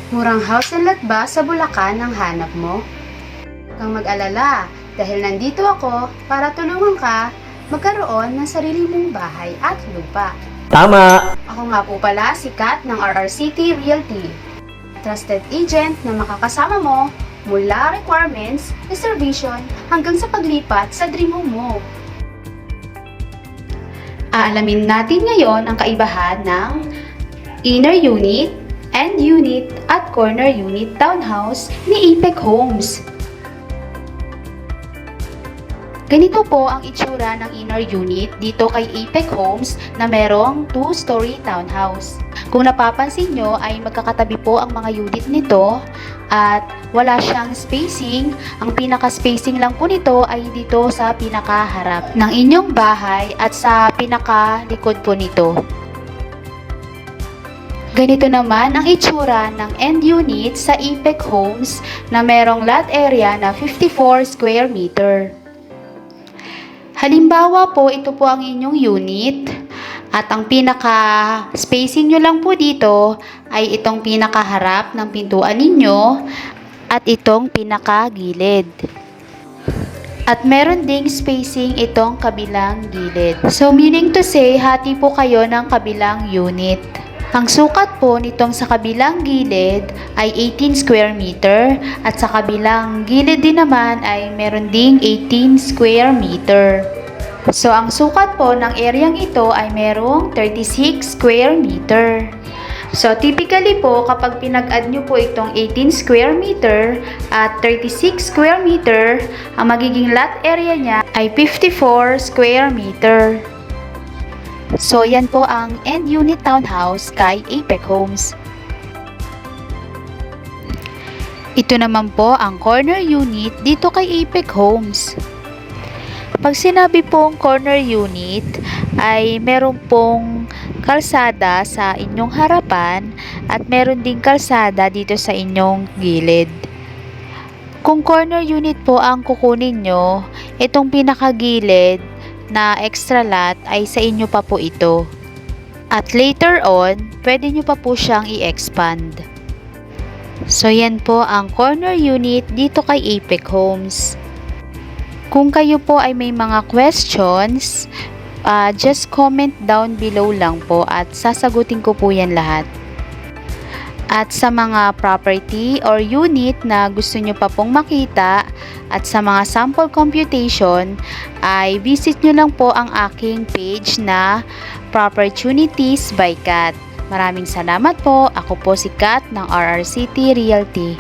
Murang house and lot ba sa Bulacan ang hanap mo? Huwag kang mag-alala dahil nandito ako para tulungan ka magkaroon ng sarili mong bahay at lupa. Tama! Ako nga po pala si Kat ng RRCT Realty. Trusted agent na makakasama mo mula requirements, reservation hanggang sa paglipat sa dream home mo. Aalamin natin ngayon ang kaibahan ng inner unit, end unit at corner unit townhouse ni Apex Homes. Ganito po ang itsura ng inner unit dito kay Apex Homes na merong 2-story townhouse. Kung napapansin nyo ay magkakatabi po ang mga unit nito at wala siyang spacing. Ang pinaka-spacing lang po nito ay dito sa pinakaharap ng inyong bahay at sa pinakalikod po nito. Ganito naman ang itsura ng end unit sa Apex Homes na merong lot area na 54 square meter. Halimbawa po, ito po ang inyong unit at ang pinaka-spacing nyo lang po dito ay itong pinakaharap ng pintuan ninyo at itong pinaka-gilid. At meron ding spacing itong kabilang gilid. So meaning to say, hati po kayo ng kabilang unit. Ang sukat po nitong sa kabilang gilid ay 18 square meter at sa kabilang gilid din naman ay meron ding 18 square meter. So ang sukat po ng areang ito ay merong 36 square meter. So typically po kapag pinag-add nyo po itong 18 square meter at 36 square meter, ang magiging lot area niya ay 54 square meter. So, yan po ang end unit townhouse kay Apex Homes. Ito naman po ang corner unit dito kay Apex Homes. Pag sinabi pong corner unit, ay meron pong kalsada sa inyong harapan at meron ding kalsada dito sa inyong gilid. Kung corner unit po ang kukunin nyo, itong pinakagilid na extra lot ay sa inyo pa po ito. At later on, pwede nyo pa po siyang i-expand. So yan po ang corner unit dito kay Apex Homes. Kung kayo po ay may mga questions, just comment down below lang po at sasagutin ko po yan lahat. At sa mga property or unit na gusto nyo pa pong makita at sa mga sample computation ay visit nyo lang po ang aking page na Propertunities by Kat. Maraming salamat po. Ako po si Kat ng RRCT Realty.